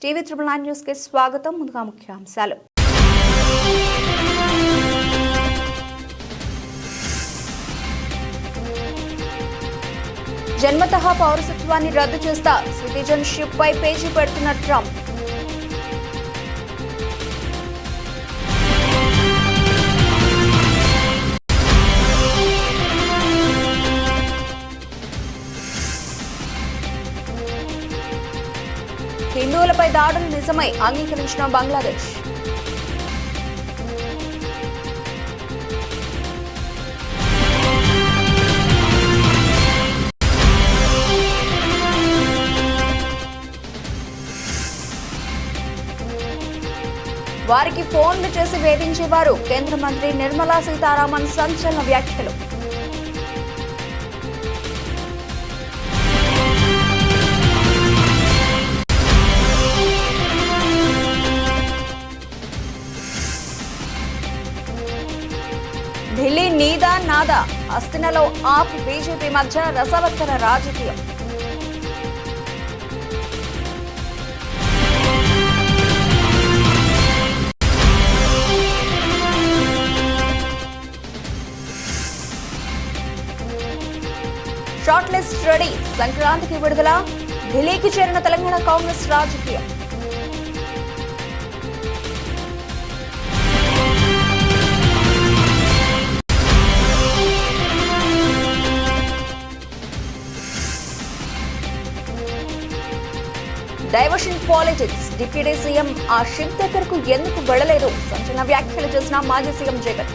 TV 9 news కి స్వాగతం. ముందుగా ముఖ్యాంశాలు. జన్మతః పౌరసత్వాన్ని రద్దు చేస్తా, సిటిజన్షిప్ పై పేజీ పెడుతున్న ట్రంప్. హిందువులపై దాడులు నిజమై అంగీకరించిన బంగ్లాదేశ్. వారికి ఫోన్లు చేసి వేధించేవారు. కేంద్ర మంత్రి నిర్మలా సీతారామన్ సంచలన వ్యాఖ్యలు. ఢిల్లీ నీదా నాదా, అస్థినలో ఆప్ బీజేపీ మధ్య రసవత్తర రాజకీయం. షార్ట్ లిస్ట్ రెడీ, సంక్రాంతికి విడుదల. ఢిల్లీకి చేరిన తెలంగాణ కాంగ్రెస్ రాజకీయం. డైవర్షన్ పాలిటిక్స్, డిప్యూటీ సీఎం ఆ షిప్ దగ్గరకు ఎందుకు వెళ్లలేదు? సంచలన వ్యాఖ్యలు చేసిన మాజీ సీఎం జగన్.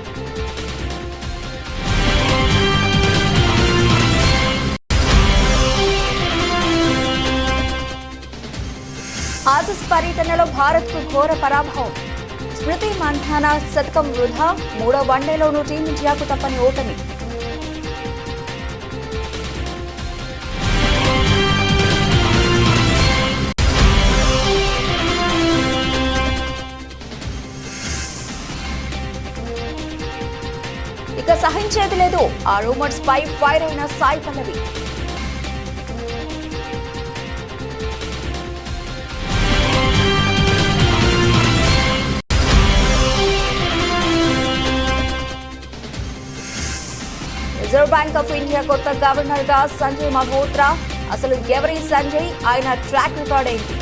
ఆసీస్ పర్యటనలో భారత్ కు ఘోర పరాభవం. స్మృతి మంధాన శతకం వృధా. మూడో వన్డేలోనూ టీమిండియాకు తప్పని ఓటమి. ఇక సహించేది లేదు. ఆ రూమర్స్ పై ఫైర్ అయిన Sai Pallavi. Reserve bank of India కొత్త గవర్నర్ గా సంజయ్ మల్హోత్రా. అసలు ఎవరి సంజయ్? ఆయన ట్రాక్ రికార్డ్ ఏంటి?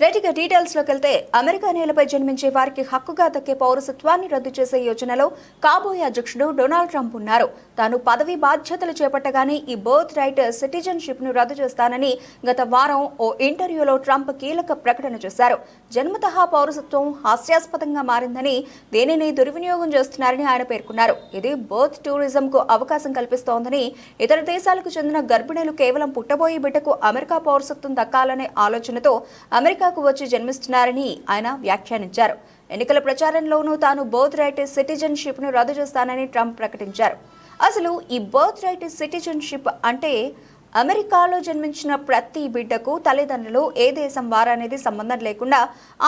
రైట్గా డీటెయిల్స్ లోకి వెళ్తే, అమెరికా నేలపై జన్మించే వారికి హక్కుగా దక్కే పౌరసత్వాన్ని రద్దు చేసే యోచనలో కాబోయే అధ్యక్షుడు డొనాల్డ్ ట్రంప్ ఉన్నారు. తాను పదవి బాధ్యతలు చేపట్టగానే ఈ బర్త్ రైట్ సిటిజన్షిప్ ను రద్దు చేస్తానని గత వారం ఓ ఇంటర్వ్యూలో ట్రంప్ కీలక ప్రకటన చేశారు. జన్మతః పౌరసత్వం హాస్యాస్పదంగా మారిందని, దేనిని దుర్వినియోగం చేస్తున్నారని ఆయన పేర్కొన్నారు. ఇది బర్త్ టూరిజం కు అవకాశం కల్పిస్తోందని, ఇతర దేశాలకు చెందిన గర్భిణీలు కేవలం పుట్టబోయే బిడ్డకు అమెరికా పౌరసత్వం దక్కాలనే ఆలోచనతో అమెరికా వచ్చి జన్మిస్తున్నారని ఆయన వ్యాఖ్యానించారు. ఎన్నికల ప్రచారంలోనూ తాను బర్త్ రైట్ సిటిజన్షిప్ ను రద్దు చేస్తానని ట్రంప్ ప్రకటించారు. అసలు ఈ బర్త్ రైట్ సిటిజన్షిప్ అంటే, అమెరికాలో జన్మించిన ప్రతి బిడ్డకు తల్లిదండ్రులు ఏ దేశం వారనేది సంబంధం లేకుండా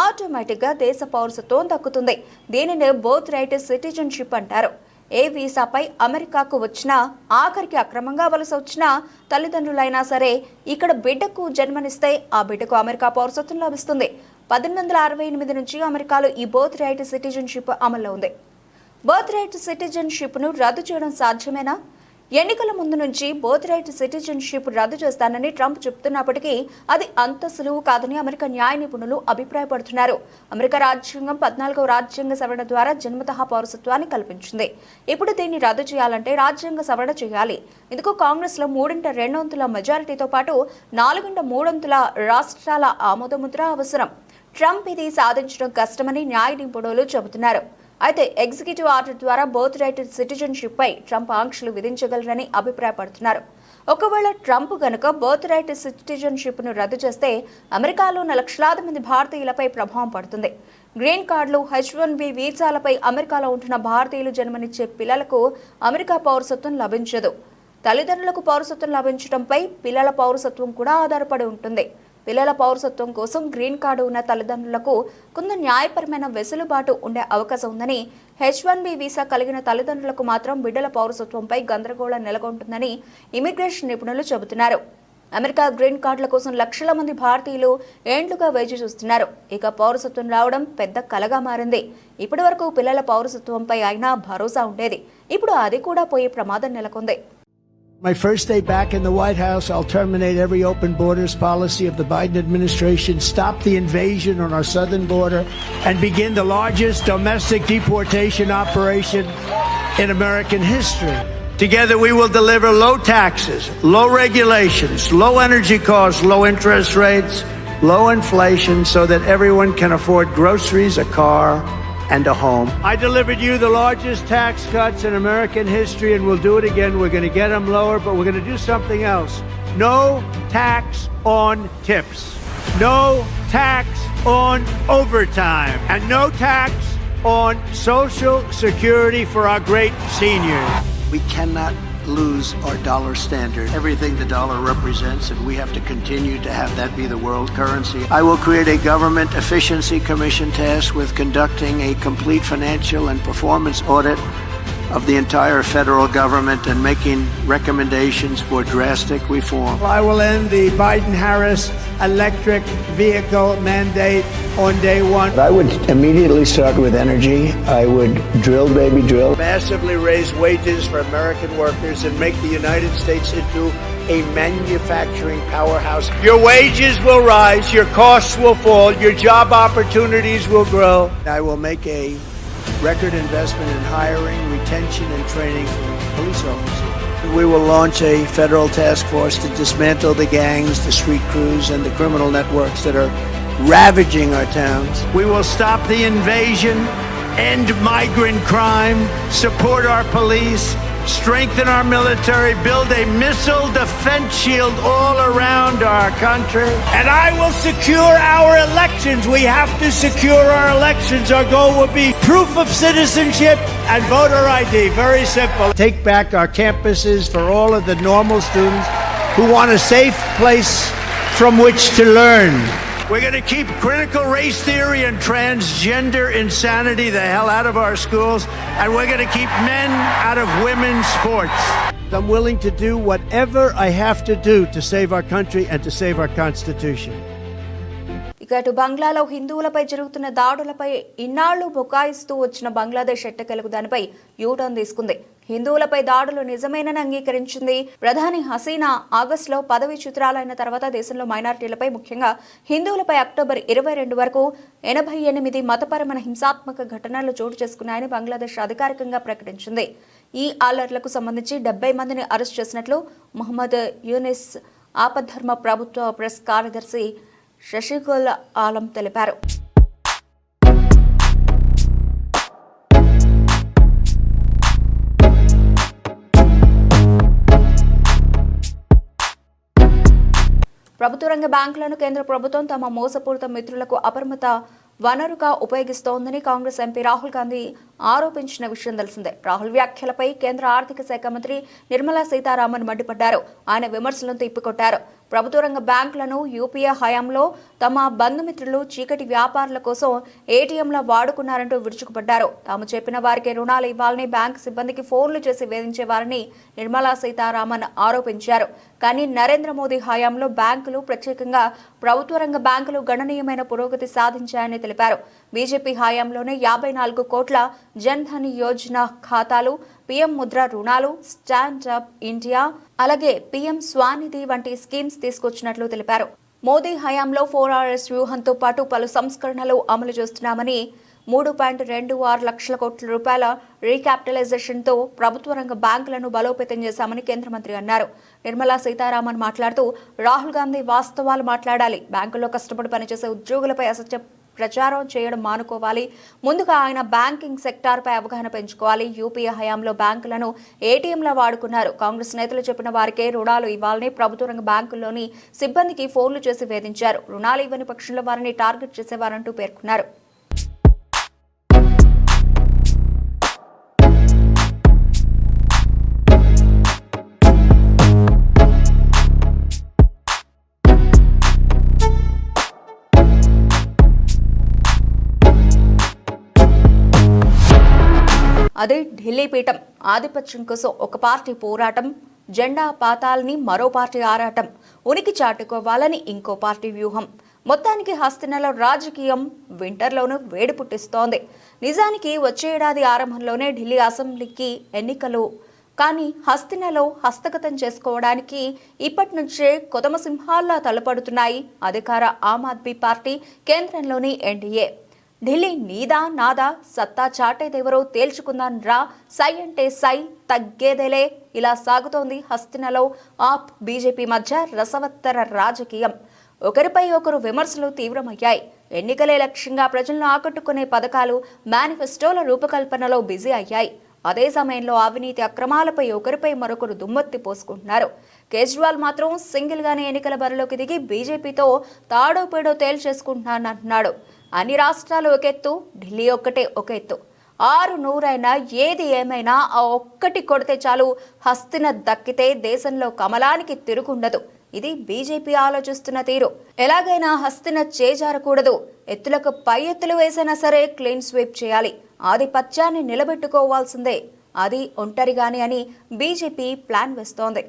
ఆటోమేటిక్ గా దేశ పౌరసత్వం దక్కుతుంది. దీనిని బర్త్ రైట్ సిటిజన్షిప్ అంటారు. ఏ వీసాపై అమెరికాకు వచ్చినా, ఆఖరికి అక్రమంగా వలస వచ్చినా తల్లిదండ్రులైనా సరే ఇక్కడ బిడ్డకు జన్మనిస్తే ఆ బిడ్డకు అమెరికా పౌరసత్వం లభిస్తుంది. 1868 నుంచి అమెరికాలో ఈ బర్త్ రైట్ సిటిజన్షిప్ అమల్లో ఉంది. బర్త్ రైట్ సిటిజన్షిప్ ను రద్దు చేయడం సాధ్యమేనా? ఎన్నికల ముందు నుంచి బర్త్ రైట్ సిటిజన్షిప్ రద్దు చేస్తానని ట్రంప్ చెబుతున్నప్పటికీ అది అంత సులువు కాదని అమెరికా న్యాయ నిపుణులు అభిప్రాయపడుతున్నారు. అమెరికా రాజ్యాంగం 14వ రాజ్యాంగ సవరణ ద్వారా జన్మతః పౌరసత్వాన్ని కల్పించింది. ఇప్పుడు దీన్ని రద్దు చేయాలంటే రాజ్యాంగ సవరణ చేయాలి. ఇందుకు కాంగ్రెస్ లో 3/2 మెజారిటీతో పాటు 4/3 రాష్ట్రాల ఆమోదముద్ర అవసరం. ట్రంప్ ఇది సాధించడం కష్టమని న్యాయ నిపుణులు చెబుతున్నారు. అయితే ఎగ్జిక్యూటివ్ ఆర్డర్ ద్వారా బర్త్ రైట్ సిటిజన్షిప్ పై ట్రంప్ ఆంక్షలు విధించగలరని అభిప్రాయపడుతున్నారు. ఒకవేళ ట్రంప్ గనుక బర్త్ రైట్ సిటిజన్షిప్ ను రద్దు చేస్తే అమెరికాలో ఉన్న లక్షలాది మంది భారతీయులపై ప్రభావం పడుతుంది. గ్రీన్ కార్డులు, H1B వీసాలపై అమెరికాలో ఉంటున్న భారతీయులు జన్మనిచ్చే పిల్లలకు అమెరికా పౌరసత్వం లభించదు. తల్లిదండ్రులకు పౌరసత్వం లభించడంపై పిల్లల పౌరసత్వం కూడా ఆధారపడి ఉంటుంది. పిల్లల పౌరసత్వం కోసం గ్రీన్ కార్డు ఉన్న తల్లిదండ్రులకు కొంత న్యాయపరమైన వెసులుబాటు ఉండే అవకాశం ఉందని, H-1B వీసా కలిగిన తల్లిదండ్రులకు మాత్రం బిడ్డల పౌరసత్వంపై గందరగోళం నెలకొంటుందని ఇమిగ్రేషన్ నిపుణులు చెబుతున్నారు. అమెరికా గ్రీన్ కార్డుల కోసం లక్షల మంది భారతీయులు ఏండ్లుగా వేచి చూస్తున్నారు. ఇక పౌరసత్వం రావడం పెద్ద కలగా మారింది. ఇప్పటి వరకు పిల్లల పౌరసత్వంపై అయినా భరోసా ఉండేది. ఇప్పుడు అది కూడా పోయే ప్రమాదం నెలకొంది. My first day back in the White House, I'll terminate every open borders policy of the Biden administration, stop the invasion on our southern border, and begin the largest domestic deportation operation in American history. Together we will deliver low taxes, low regulations, low energy costs, low interest rates, low inflation so that everyone can afford groceries, a car, and a home. I delivered you the largest tax cuts in American history, and we'll do it again. We're going to get them lower, but we're going to do something else. No tax on tips. No tax on overtime. And no tax on Social Security for our great seniors. We cannot lose our dollar standard, everything the dollar represents, and we have to continue to have that be the world currency. I will create a government efficiency commission tasked with conducting a complete financial and performance audit of the entire federal government and making recommendations for drastic reform. I will end the Biden-Harris electric vehicle mandate on day one. I would immediately start with energy. I would drill, baby, drill. Massively raise wages for American workers and make the United States into a manufacturing powerhouse. Your wages will rise, your costs will fall, your job opportunities will grow. I will make a record investment in hiring, retention, and training for police officers. We will launch a federal task force to dismantle the gangs, the street crews, and the criminal networks that are ravaging our towns. We will stop the invasion, end migrant crime, support our police, strengthen our military, build a missile defense shield all around our country. And I will secure our elections. We have to secure our elections. Our goal will be proof of citizenship and voter ID. Very simple. Take back our campuses for all of the normal students who want a safe place from which to learn. We're going to keep critical race theory and transgender insanity the hell out of our schools, and we're going to keep men out of women's sports. I'm willing to do whatever I have to do to save our country and to save our Constitution. ఇక అటు బంగ్లాలో హిందువులపై జరుగుతున్న దాడులపై ఇన్నాళ్లు బుకాయిస్తూ వచ్చిన బంగ్లాదేశ్ ఎట్టకేలకు దానిపై U turn తీసుకుంది. హిందువులపై దాడులు నిజమేనని అంగీకరించింది. ప్రధాని హసీనా ఆగస్టులో పదవి చిత్రాలైన తర్వాత దేశంలో మైనారిటీలపై, ముఖ్యంగా హిందువులపై అక్టోబర్ 22 వరకు 88 మతపరమైన హింసాత్మక ఘటనలు చోటు చేసుకున్నాయని బంగ్లాదేశ్ అధికారికంగా ప్రకటించింది. ఈ అల్లర్లకు సంబంధించి 70 మందిని అరెస్ట్ చేసినట్లు మొహమ్మద్ యూనిస్ ఆపద్ధర్మ ప్రభుత్వ ప్రెస్ కార్యదర్శి శశిగుల్ ఆలం తెలిపారు. ప్రభుత్వ రంగ బ్యాంకులను కేంద్ర ప్రభుత్వం తమ మోసపూరిత మిత్రులకు అపరిమిత వనరుగా ఉపయోగిస్తోందని కాంగ్రెస్ ఎంపీ రాహుల్ గాంధీ ఆరోపించిన విషయం తెలిసిందే. రాహుల్ వ్యాఖ్యలపై కేంద్ర ఆర్థిక శాఖ మంత్రి నిర్మలా సీతారామన్ మండిపడ్డారు. ఆయన విమర్శలను తిప్పికొట్టారు. ప్రభుత్వ రంగ బ్యాంకులను యూపీఏ హయాంలో తమ బంధుమిత్రులు చీకటి వ్యాపారుల కోసం ఏటీఎంలా వాడుకున్నారంటూ విరుచుకుపడ్డారు. తాము చెప్పిన వారికి రుణాలు ఇవ్వాలని బ్యాంకు సిబ్బందికి ఫోన్లు చేసి వేధించేవారని నిర్మలా సీతారామన్ ఆరోపించారు. కానీ నరేంద్ర మోదీ హయాంలో బ్యాంకులు, ప్రత్యేకంగా ప్రభుత్వ రంగ బ్యాంకులు గణనీయమైన పురోగతి సాధించాయని తెలిపారు. బీజేపీ హయాంలోనే 54 కోట్ల జన్ ధన్ యోజన ఖాతాలు, పీఎం ముద్ర రుణాలు, స్టాండ్ అప్ ఇండియా, అలాగే పీఎం స్వానిధి వంటి స్కీమ్స్ తీసుకొచ్చినట్లు తెలిపారు. మోదీ హయాంలో 4RS వ్యూహంతో పాటు పలు సంస్కరణలు అమలు చేస్తున్నామని, 3.26 లక్షల కోట్ల రూపాయల రీక్యాపిటలైజేషన్తో ప్రభుత్వ రంగ బ్యాంకులను బలోపేతం చేశామని కేంద్ర మంత్రి అన్నారు. నిర్మలా సీతారామన్ మాట్లాడుతూ, రాహుల్ గాంధీ వాస్తవాలు మాట్లాడాలి. బ్యాంకుల్లో కష్టపడి పనిచేసే ఉద్యోగులపై అసత్య ప్రచారం చేయడం మానుకోవాలి. ముందుగా ఆయన బ్యాంకింగ్ సెక్టార్పై అవగాహన పెంచుకోవాలి. యూపీఏ హయాంలో బ్యాంకులను ఏటీఎంలా వాడుకున్నారు. కాంగ్రెస్ నేతలు చెప్పిన వారికే రుణాలు ఇవ్వాలని ప్రభుత్వ రంగ బ్యాంకుల్లోని సిబ్బందికి ఫోన్లు చేసి వేధించారు. రుణాలు ఇవ్వని పక్షంలో వారిని టార్గెట్ చేసేవారంటూ పేర్కొన్నారు. అదే ఢిల్లీ పీఠం. ఆధిపత్యం కోసం ఒక పార్టీ పోరాటం, జెండా పాతాలని మరో పార్టీ ఆరాటం, ఉనికి చాటుకోవాలని ఇంకో పార్టీ వ్యూహం. మొత్తానికి హస్తినలో రాజకీయం వింటర్లోనూ వేడి పుట్టిస్తోంది. నిజానికి వచ్చే ఏడాది ఆరంభంలోనే ఢిల్లీ అసెంబ్లీకి ఎన్నికలు. కానీ హస్తినలో హస్తగతం చేసుకోవడానికి ఇప్పటి నుంచే కొదమ సింహాల్లా తలపడుతున్నాయి అధికార ఆమ్ ఆద్మీ పార్టీ, కేంద్రంలోని ఎన్డీఏ. ఢిల్లీ నీదా నాదా, సత్తా చాటేదెవరో తేల్చుకుందాం రా, సై అంటే సై, తగ్గేదేలే, ఇలా సాగుతోంది హస్తినలో ఆప్ బీజేపీ మధ్య రసవత్తర రాజకీయం. ఒకరిపై ఒకరు విమర్శలు తీవ్రమయ్యాయి. ఎన్నికలే లక్ష్యంగా ప్రజలను ఆకట్టుకునే పథకాలు, మేనిఫెస్టోల రూపకల్పనలో బిజీ అయ్యాయి. అదే సమయంలో అవినీతి అక్రమాలపై ఒకరిపై మరొకరు దుమ్మెత్తి పోసుకుంటున్నారు. కేజ్రీవాల్ మాత్రం సింగిల్ గానే ఎన్నికల బరిలోకి దిగి బీజేపీతో తాడో పేడో తేల్చేసుకుంటున్నానంటున్నాడు. అన్ని రాష్ట్రాలు ఒక ఎత్తు, ఢిల్లీ ఒక్కటే ఒక ఎత్తు. 600 ఏది ఏమైనా ఆ ఒక్కటి కొడితే చాలు, హస్తిన దక్కితే దేశంలో కమలానికి తిరుగుండదు. ఇది బీజేపీ ఆలోచిస్తున్న తీరు. ఎలాగైనా హస్తిన చేజారకూడదు. ఎత్తులకు పై ఎత్తులు వేసినా సరే క్లీన్ స్వీప్ చేయాలి. ఆధిపత్యాన్ని నిలబెట్టుకోవాల్సిందే, అది ఒంటరిగాని అని బీజేపీ ప్లాన్ వేస్తోంది.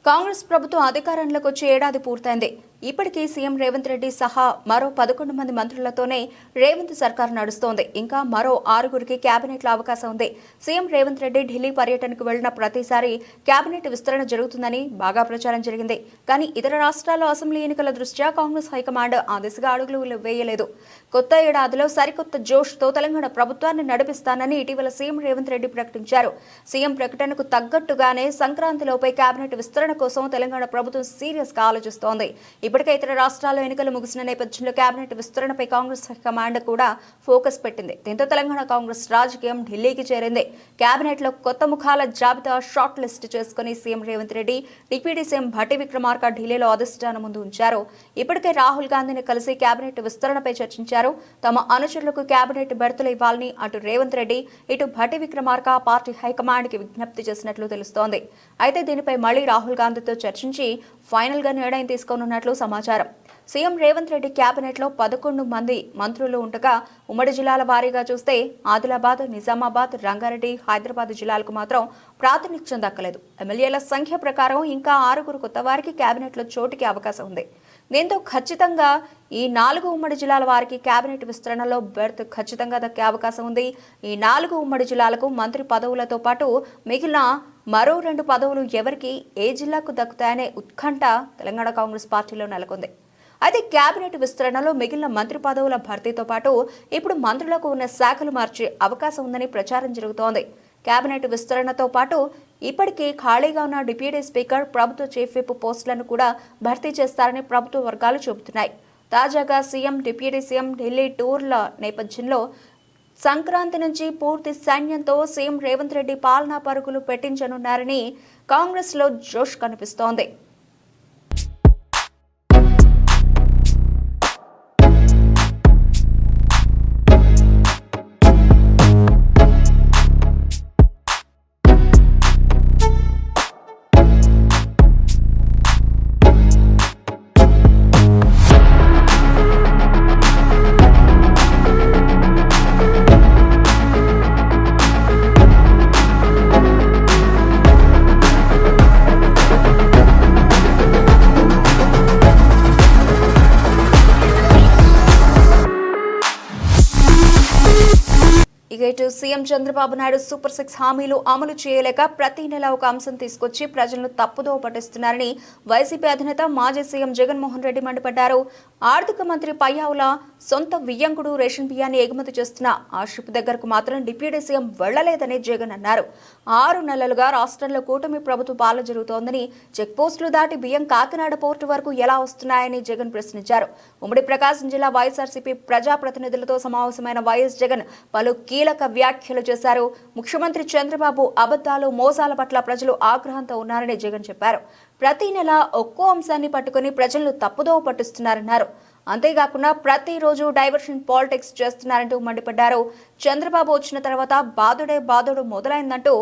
కాంగ్రెస్ ప్రభుత్వం అధికారంలోకి వచ్చి ఏడాది పూర్తయింది. ఇప్పటికీ సీఎం రేవంత్ రెడ్డి సహా మరో 11 మంది మంత్రులతోనే రేవంత్ సర్కార్ నడుస్తోంది. ఇంకా మరో 6గురికి కేబినెట్లో అవకాశం ఉంది. సీఎం రేవంత్ రెడ్డి ఢిల్లీ పర్యటనకు వెళ్లిన ప్రతిసారి కేబినెట్ విస్తరణ జరుగుతుందని బాగా ప్రచారం జరిగింది. కానీ ఇతర రాష్ట్రాల్లో అసెంబ్లీ ఎన్నికల దృష్ట్యా కాంగ్రెస్ హైకమాండ్ ఆ దిశగా అడుగులు వేయలేదు. కొత్త ఏడాదిలో సరికొత్త జోష్తో తెలంగాణ ప్రభుత్వాన్ని నడిపిస్తానని ఇటీవల సీఎం రేవంత్ రెడ్డి ప్రకటించారు. సీఎం ప్రకటనకు తగ్గట్టుగానే సంక్రాంతిలోపై కేబినెట్ విస్తరణ కోసం తెలంగాణ ప్రభుత్వం సీరియస్ గా ఆలోచిస్తోంది. ఇప్పటికే ఇతర రాష్ట్రాల్లో ఎన్నికలు ముగిసిన నేపథ్యంలో కేబినెట్ విస్తరణపై కాంగ్రెస్ కమాండ్ కూడా ఫోకస్ పెట్టింది. దీంతో తెలంగాణ కాంగ్రెస్ రాజకీయం ఢిల్లీకి చేరింది. కేబినెట్ లో కొత్త ముఖాల జాబితా షార్ట్ లిస్ట్ చేసుకుని CM Revanth Reddy, deputy CM Bhatti Vikramarka ఢిల్లీలో అధిష్టానం ముందు ఉంచారు. ఇప్పటికే రాహుల్ గాంధీని కలిసి కేబినెట్ విస్తరణపై చర్చించారు. తమ అనుచరులకు కేబినెట్ బెర్తులు ఇవ్వాలని అటు రేవంత్ రెడ్డి, ఇటు భట్టి విక్రమార్క పార్టీ హైకమాండ్ కి విజ్ఞప్తి చేసినట్లు తెలుస్తోంది. అయితే దీనిపై మళ్లీ రాహుల్ గాంధీతో చర్చించి ఫైనల్ గా నిర్ణయం తీసుకోనున్నట్లు సమాచారం. సీఎం రేవంత్ రెడ్డి కేబినెట్ లో 11 మంది మంత్రులు ఉండగా ఉమ్మడి జిల్లాల వారీగా చూస్తే ఆదిలాబాద్, నిజామాబాద్, రంగారెడ్డి, హైదరాబాద్ జిల్లాలకు మాత్రం ప్రాతినిధ్యం దక్కలేదు. ఎమ్మెల్యేల సంఖ్య ప్రకారం ఇంకా 6గురు కొత్త వారికి కేబినెట్ లో చోటుకి అవకాశం ఉంది. దీంతో ఖచ్చితంగా ఈ 4 ఉమ్మడి జిల్లాల వారికి కేబినెట్ విస్తరణలో బెర్త్ ఖచ్చితంగా దక్కే అవకాశం ఉంది. ఈ 4 ఉమ్మడి జిల్లాలకు మంత్రి పదవులతో పాటు మిగిలిన మరో 2 పదవులు ఎవరికి, ఏ జిల్లాకు దక్కుతాయనే ఉత్కంఠ తెలంగాణ కాంగ్రెస్ పార్టీలో నెలకొంది. అయితే కేబినెట్ విస్తరణలో మిగిలిన మంత్రి పదవుల భర్తీతో పాటు ఇప్పుడు మంత్రులకు ఉన్న శాఖలు మార్చే అవకాశం ఉందని ప్రచారం జరుగుతోంది. కేబినెట్ విస్తరణతో పాటు ఇప్పటికే ఖాళీగా ఉన్న డిప్యూటీ స్పీకర్, ప్రభుత్వ చీఫ్ విప్ పోస్టులను కూడా భర్తీ చేస్తారని ప్రభుత్వ వర్గాలు చెబుతున్నాయి. తాజాగా సీఎం, డిప్యూటీ సీఎం ఢిల్లీ టూర్ల నేపథ్యంలో సంక్రాంతి నుంచి పూర్తి సైన్యంతో సీఎం రేవంత్ రెడ్డి పాలనా పరుగులు పెట్టించనున్నారని కాంగ్రెస్ లో జోష్ కనిపిస్తోంది. ఇటు సీఎం చంద్రబాబు నాయుడు సూపర్ 6 హామీలు అమలు చేయలేక ప్రతి నెల ఒక అంశం తీసుకొచ్చి ప్రజలను తప్పుదోవ పట్టిస్తున్నారని వైసీపీ అధినేత మాజీ సీఎం జగన్మోహన్ రెడ్డి మండిపడ్డారు. ఆర్థిక మంత్రి పయ్యావుల సొంత వియ్యంకుడు రేషన్ బియ్యాన్ని ఎగుమతి చేస్తున్న ఆ షిప్ దగ్గరకు మాత్రం డిప్యూటీ సీఎం వెళ్లలేదని జగన్ అన్నారు. 6 నెలలుగా రాష్ట్రంలో కూటమి ప్రభుత్వ పాలన జరుగుతోందని, చెక్ పోస్టులు దాటి బియ్యం కాకినాడ పోర్టు వరకు ఎలా వస్తున్నాయని జగన్ ప్రశ్నించారు. ఉమ్మడి ప్రకాశం జిల్లా వైఎస్ఆర్సీపీ ప్రజాప్రతినిధులతో సమావేశమైన వైఎస్ జగన్ పలు కీలక వ్యాఖ్యలు చేశారు. ముఖ్యమంత్రి చంద్రబాబు అబద్ధాలు, మోసాల పట్ల ప్రజలు ఆగ్రహంతో ఉన్నారని జగన్ చెప్పారు. ప్రతి నెల ఒక్కో అంశాన్ని పట్టుకుని ప్రజలను తప్పుదోవ పట్టిస్తున్నారన్నారు. అంతేకాకుండా ప్రతిరోజు డైవర్షన్ పాలిటిక్స్ చేస్తున్నారంటూ మండిపడ్డారు. చంద్రబాబు వచ్చిన తర్వాత బాదుడు మొదలైందంటూ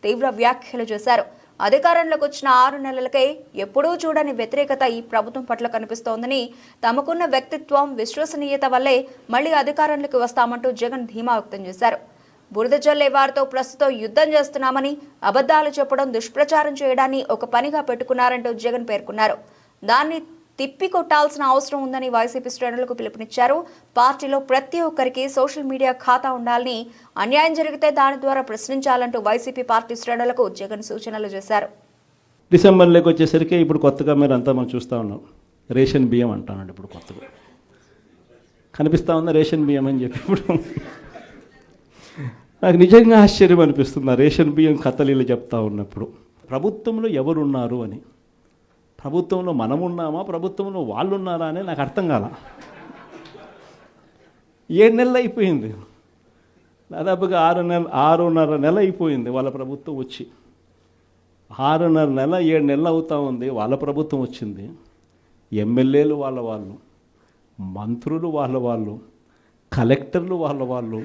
తీవ్ర వ్యాఖ్యలు చేశారు. అధికారంలోకి వచ్చిన 6 నెలలకే ఎప్పుడూ చూడని వ్యతిరేకత ఈ ప్రభుత్వం పట్ల కనిపిస్తోందని, తమకున్న వ్యక్తిత్వం, విశ్వసనీయత వల్లే మళ్లీ అధికారంలోకి వస్తామంటూ జగన్ ధీమా వ్యక్తం చేశారు. బురద జల్లే వారితో ప్రస్తుతం యుద్ధం చేస్తున్నామని, అబద్ధాలు చెప్పడం, దుష్ప్రచారం చేయడాన్ని ఒక పనిగా పెట్టుకున్నారంటూ జగన్ పేర్కొన్నారు. దాన్ని తిప్పికొట్టాల్సిన అవసరం ఉందని వైసీపీ శ్రేణులకు పిలుపునిచ్చారు. పార్టీలో ప్రతి ఒక్కరికి సోషల్ మీడియా ఖాతా ఉండాలని, అన్యాయం జరిగితే దాని ద్వారా ప్రశ్నించాలంటూ వైసీపీ పార్టీ శ్రేణులకు జగన్ సూచనలు చేశారు. డిసెంబర్లోకి వచ్చేసరికి ఇప్పుడు కొత్తగా మీరు అంతా మనం చూస్తూ ఉన్నాం, రేషన్ బియ్యం అంటానండి. ఇప్పుడు కొత్తగా కనిపిస్తూ ఉంది రేషన్ బియ్యం అని చెప్పి. ఇప్పుడు నాకు నిజంగా ఆశ్చర్యం అనిపిస్తుంది ఆ రేషన్ బియ్యం కథలీలు చెప్తా ఉన్నప్పుడు. ప్రభుత్వంలో ఎవరున్నారు అని, ప్రభుత్వంలో మనం ఉన్నామా, ప్రభుత్వంలో వాళ్ళు ఉన్నారా అని నాకు అర్థం కాల. 7 నెలలు అయిపోయింది, దాదాపుగా 6.5 నెల అయిపోయింది వాళ్ళ ప్రభుత్వం వచ్చి. 6.5 నెల 7 నెలలు అవుతా ఉంది వాళ్ళ ప్రభుత్వం వచ్చింది. ఎమ్మెల్యేలు వాళ్ళు, మంత్రులు వాళ్ళు, కలెక్టర్లు వాళ్ళు,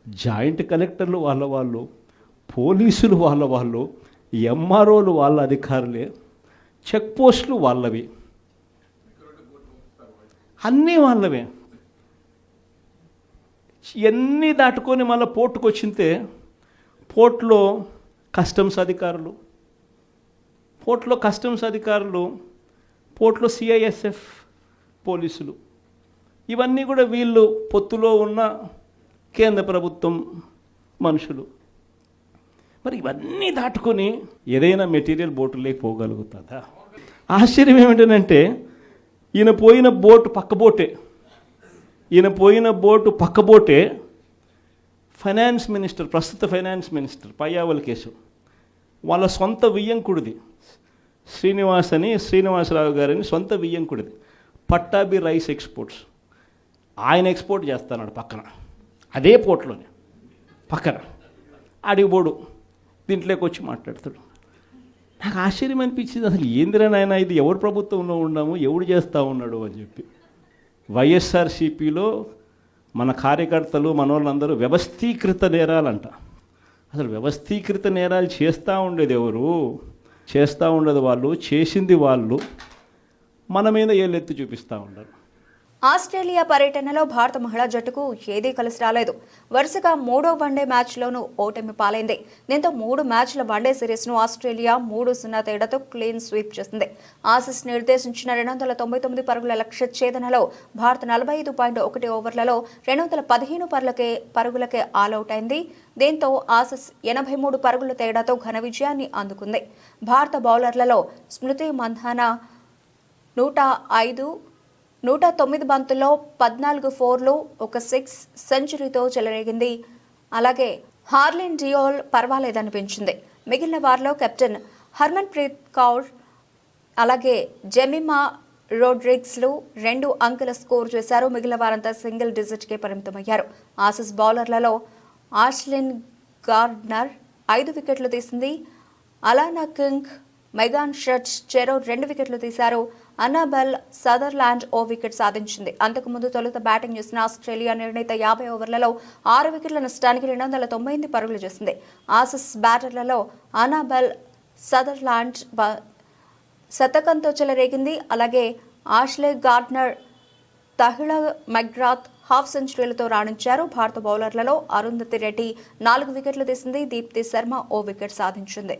జాయింట్ కలెక్టర్లు వాళ్ళు, పోలీసులు వాళ్ళు, ఎంఆర్ఓలు వాళ్ళ అధికారులే, చెక్ పోస్టులు వాళ్ళవి, అన్నీ వాళ్ళవే. ఇవన్నీ దాటుకొని మళ్ళీ పోర్టుకు వచ్చింతే పోర్టులో కస్టమ్స్ అధికారులు, పోర్టులో సిఐఎస్ఎఫ్ పోలీసులు, ఇవన్నీ కూడా వీళ్ళు పొత్తులో ఉన్న కేంద్ర ప్రభుత్వం మనుషులు. మరి ఇవన్నీ దాటుకొని ఏదైనా మెటీరియల్ బోటులోకి పోగలుగుతుందా? ఆశ్చర్యం ఏమిటంటే ఈయన పోయిన బోటు పక్క బోటే ఫైనాన్స్ మినిస్టర్, ప్రస్తుత ఫైనాన్స్ మినిస్టర్ పయ్యావుల కేసు వాళ్ళ సొంత వియ్యంకుడిది, శ్రీనివాసరావు గారని సొంత వియ్యంకుడిది, పట్టాభి రైస్ ఎక్స్పోర్ట్స్. ఆయన ఎక్స్పోర్ట్ చేస్తున్నాడు పక్కన, అదే పోర్ట్లోనే పక్కన. అడిగిపోడు దీంట్లోకి వచ్చి మాట్లాడతాడు. నాకు ఆశ్చర్యం అనిపించింది, అసలు ఏందిరా నాయన ఇది, ఎవరు ప్రభుత్వంలో ఉన్నాము, ఎవడు చేస్తూ ఉన్నాడు అని చెప్పి. వైఎస్ఆర్సీపీలో మన కార్యకర్తలు మనోళ్ళందరూ వ్యవస్థీకృత నేరాలంట. అసలు వ్యవస్థీకృత నేరాలు చేస్తూ ఉండేది ఎవరు? చేస్తూ ఉండేది వాళ్ళు, చేసింది వాళ్ళు, మన మీద ఏళ్ళెత్తి చూపిస్తూ ఉండరు. ఆస్ట్రేలియా పర్యటనలో భారత మహిళా జట్టుకు ఏదీ కలిసి రాలేదు. వరుసగా 3వ వన్డే మ్యాచ్లోనూ ఓటమి పాలైంది. దీంతో 3 మ్యాచ్ల వన్డే సిరీస్ను ఆస్ట్రేలియా 3-0 తేడాతో క్లీన్ స్వీప్ చేసింది. ఆసీస్ నిర్దేశించిన 299 పరుగుల లక్ష్య ఛేదనలో భారత్ 45.1 ఓవర్లలో 215 పరుగులకే ఆలౌట్ అయింది. దీంతో ఆసీస్ 83 పరుగుల తేడాతో ఘన విజయాన్ని అందుకుంది. భారత బౌలర్లలో స్మృతి మంధాన 109 బంతుల్లో 14 4లు, 1 6 సెంచరీతో చెలరేగింది. అలాగే హార్లిన్ డియోల్ పర్వాలేదనిపించింది. మిగిలిన వారిలో కెప్టెన్ హర్మన్ ప్రీత్ కౌర్, అలాగే జెమిమా రోడ్రిగ్స్లు 2 అంకెల స్కోర్ చేశారు. మిగిలిన వారంతా సింగిల్ డిజిట్కే పరిమితమయ్యారు. ఆసీస్ బౌలర్లలో ఆష్లిన్ గార్డ్నర్ 5 వికెట్లు తీసింది. అలానా కింగ్, మెగాన్ షర్చ్ చెరో 2 వికెట్లు తీశారు. అన్నాబెల్ సదర్లాండ్ 1 వికెట్ సాధించింది. అంతకుముందు తొలుత బ్యాటింగ్ చేసిన ఆస్ట్రేలియా నిర్ణీత 50 ఓవర్లలో 6 వికెట్ల నష్టానికి 298 పరుగులు చేసింది. ఆసీస్ బ్యాటర్లలో అన్నాబెల్ సదర్లాండ్ శతకంతో చెలరేగింది. అలాగే Ashleigh Gardner, Tahlia McGrath half సెంచరీలతో రాణించారు. భారత బౌలర్లలో అరుంధతి రెడ్డి 4 వికెట్లు తీసింది. దీప్తి శర్మ 1 వికెట్ సాధించింది.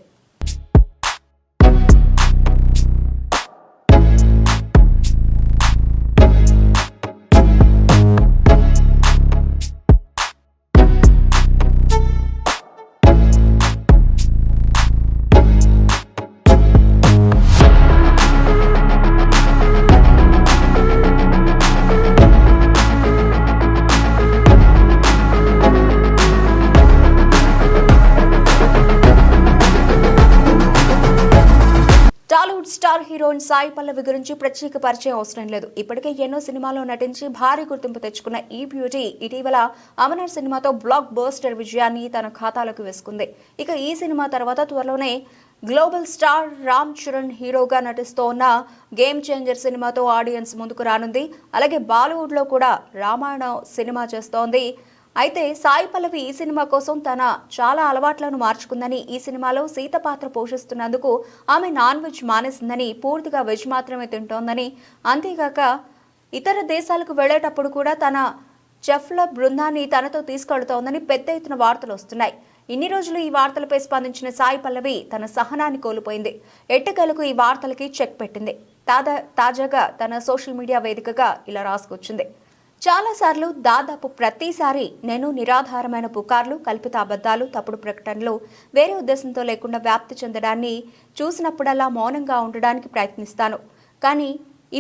స్టార్ హీరోయిన్ సాయి పల్లవి గురించి ప్రత్యేక పరిచయం అవసరం లేదు. ఇప్పటికే ఎన్నో సినిమాల్లో నటించి భారీ గుర్తింపు తెచ్చుకున్న ఈ బ్యూటీ ఇటీవల అమరన్ సినిమాతో బ్లాక్ బస్టర్ విజయాన్ని తన ఖాతాలోకి వేసుకుంది. ఇక ఈ సినిమా తర్వాత త్వరలోనే గ్లోబల్ స్టార్ రామ్ చరణ్ హీరోగా నటిస్తోన్న గేమ్ చేంజర్ సినిమాతో ఆడియన్స్ ముందుకు రానుంది. అలాగే బాలీవుడ్లో కూడా రామాయణం సినిమా చేస్తోంది. అయితే సాయి పల్లవి ఈ సినిమా కోసం తన చాలా అలవాట్లను మార్చుకుందని, ఈ సినిమాలో సీత పాత్ర పోషిస్తున్నందుకు ఆమె నాన్ వెజ్ మానేసిందని, పూర్తిగా వెజ్ మాత్రమే తింటోందని, అంతేగాక ఇతర దేశాలకు వెళ్లేటప్పుడు కూడా తన చెఫ్ల బృందాన్ని తనతో తీసుకెళ్తోందని పెద్ద ఎత్తున వార్తలు వస్తున్నాయి. ఇన్ని రోజులు ఈ వార్తలపై స్పందించిన సాయి పల్లవి తన సహనాన్ని కోల్పోయింది. ఎట్టకేలకు ఈ వార్తలకి చెక్ పెట్టింది. తాజాగా తన సోషల్ మీడియా వేదికగా ఇలా రాసుకొచ్చింది. చాలాసార్లు, దాదాపు ప్రతిసారి నేను నిరాధారమైన పుకార్లు, కల్పిత అబద్ధాలు, తప్పుడు ప్రకటనలు వేరే ఉద్దేశంతో లేకుండా వ్యాప్తి చెందడాన్ని చూసినప్పుడల్లా మౌనంగా ఉండడానికి ప్రయత్నిస్తాను. కానీ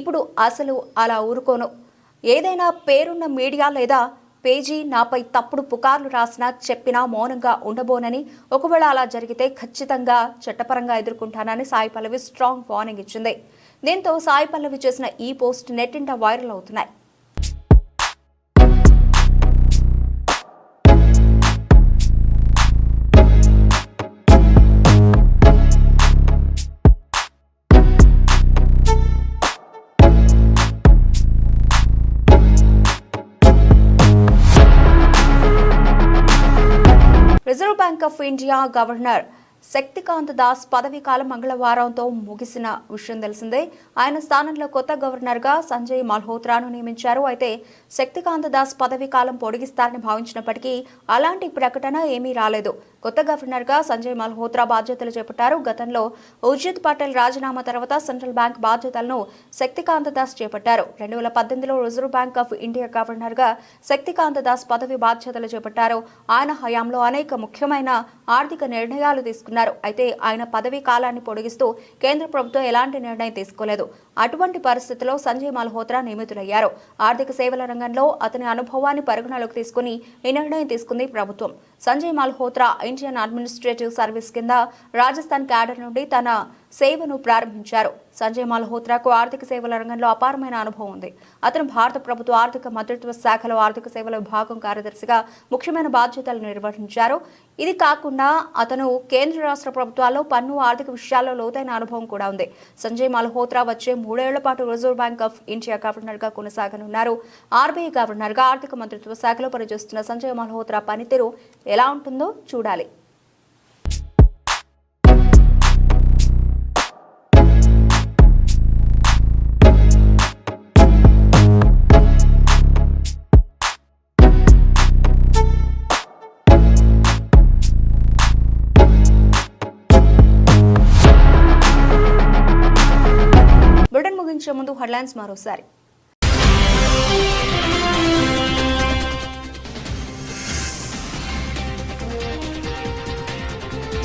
ఇప్పుడు అసలు అలా ఊరుకోను. ఏదైనా పేరున్న మీడియా లేదా పేజీ నాపై తప్పుడు పుకార్లు రాసినా, చెప్పినా మౌనంగా ఉండబోనని, ఒకవేళ అలా జరిగితే ఖచ్చితంగా చట్టపరంగా ఎదుర్కొంటానని సాయి పల్లవి స్ట్రాంగ్ వార్నింగ్ ఇచ్చింది. దీంతో సాయి పల్లవి చేసిన ఈ పోస్ట్ నెట్టింట వైరల్ అవుతున్నాయి. Reserve bank of India governor Shaktikanta Das పదవీ కాలం మంగళవారంతో ముగిసిన విషయం తెలిసిందే. ఆయన స్థానంలో కొత్త గవర్నర్గా సంజయ్ మల్హోత్రాను నియమించారు. అయితే శక్తికాంత దాస్ పదవీ కాలం పొడిగిస్తారని భావించినప్పటికీ అలాంటి ప్రకటన ఏమీ రాలేదు. కొత్త గవర్నర్గా సంజయ్ మల్హోత్రా బాధ్యతలు చేపట్టారు. గతంలో ఉర్జిత్ పటేల్ రాజీనామా తర్వాత సెంట్రల్ బ్యాంక్ బాధ్యతలను శక్తికాంత దాస్ చేపట్టారు. 2018లో రిజర్వ్ బ్యాంక్ ఆఫ్ ఇండియా గవర్నర్గా శక్తికాంత దాస్ పదవి బాధ్యతలు చేపట్టారు. ఆయన హయాంలో అనేక ముఖ్యమైన ఆర్థిక నిర్ణయాలు తీసుకున్నారు. అయితే ఆయన పదవీ కాలాన్ని పొడిగిస్తూ కేంద్ర ప్రభుత్వం ఎలాంటి నిర్ణయం తీసుకోలేదు. అటువంటి పరిస్థితుల్లో సంజయ్ మల్హోత్రా నియమితులయ్యారు. ఆర్థిక సేవల రంగంలో అతని అనుభవాన్ని పరిగణలోకి తీసుకుని ఈ నిర్ణయం తీసుకుంది ప్రభుత్వం. Sanjay Malhotra Indian administrative service కింద రాజస్థాన్ క్యాడర్ నుండి తన సేవను ప్రారంభించారు. సంజయ్ మల్హోత్రాకు ఆర్థిక సేవల రంగంలో అపారమైన అనుభవం ఉంది. అతను భారత ప్రభుత్వ ఆర్థిక మంత్రిత్వ శాఖలో ఆర్థిక సేవల విభాగం కార్యదర్శిగా ముఖ్యమైన బాధ్యతలు నిర్వహించారు. ఇది కాకుండా అతను కేంద్ర రాష్ట్ర ప్రభుత్వాల్లో పన్ను, ఆర్థిక విషయాల్లో లోతైన అనుభవం కూడా ఉంది. సంజయ్ మల్హోత్రా వచ్చే 3 ఏళ్ల పాటు రిజర్వ్ బ్యాంక్ ఆఫ్ ఇండియా గవర్నర్గా కొనసాగనున్నారు. ఆర్బీఐ గవర్నర్గా ఆర్థిక మంత్రిత్వ శాఖలో పనిచేస్తున్న సంజయ్ మల్హోత్రా పనితీరు ఎలా ఉంటుందో చూడాలి. ముగించే ముందు హెడ్లైన్స్ మరోసారి.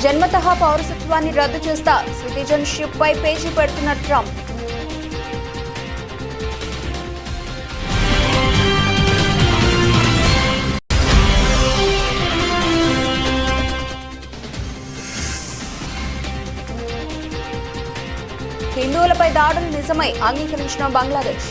జన్మతః పౌరసత్వాన్ని రద్దు చేస్తా, సిటిజన్షిప్ పై పేజీ పెడుతున్న ట్రంప్. హిందువులపై దాడులు నిజమై అంగీకరించిన బంగ్లాదేశ్.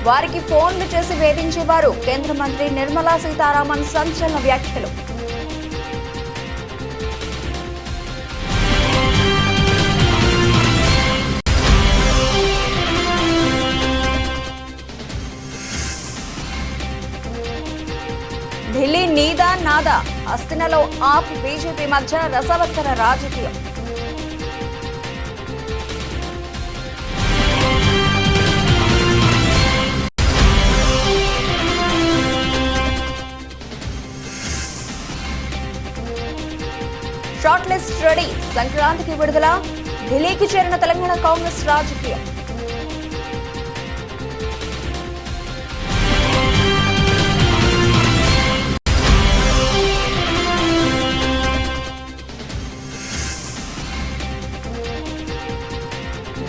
వారికి ఫోన్లు చేసి వేధించేవారు, కేంద్ర మంత్రి నిర్మలా సీతారామన్ సంచలన వ్యాఖ్యలు. ఢిల్లీ నీదా నాదా, అస్థినలో ఆప్ బీజేపీ మధ్య రసవత్తర రాజకీయం. షార్ట్ లిస్ట్ రెడీ, సంక్రాంతికి విడుదల. ఢిల్లీకి చేరిన తెలంగాణ కాంగ్రెస్ రాజకీయం.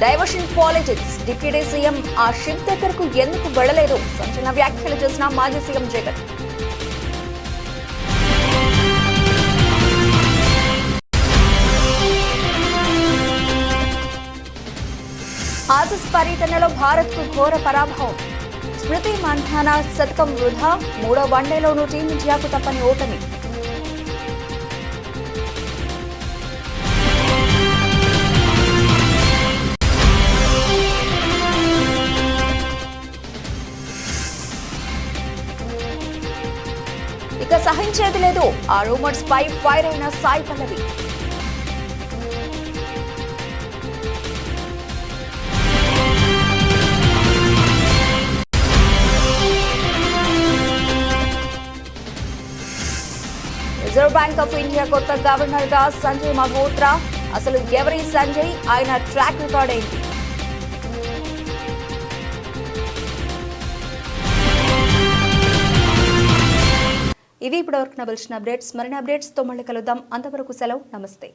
డైవర్షన్ పాలిటిక్స్, డిప్యూటీ సీఎం ఆ షిప్ దగ్గరకు ఎందుకు వెళ్లలేదు, సంచలన వ్యాఖ్యలు చేసిన మాజీ సీఎం జగన్. ఆసీస్ పర్యటనలో భారత్కు ఘోర పరాభవం. స్మృతి మంధానా శతకం వృధా. 3వ వన్డేలోనూ టీమిండియాకు తప్పని ఓటమి. ఇక సహించేది లేదు. ఆ రూమర్స్ పై ఫైర్ అయిన Sai Pallavi. Reserve bank of India కొత్త గవర్నర్ గా సంజయ్ మల్హోత్రా. అసలు ఎవరి సంజయ్? ఆయన ట్రాక్ రికార్డ్ ఏంటి? ఇవి ఇప్పటివరకు నవలసిన అప్డేట్స్. మరిన్ని అప్డేట్స్తో మళ్ళీ కలుద్దాం. అంతవరకు సెలవు. నమస్తే.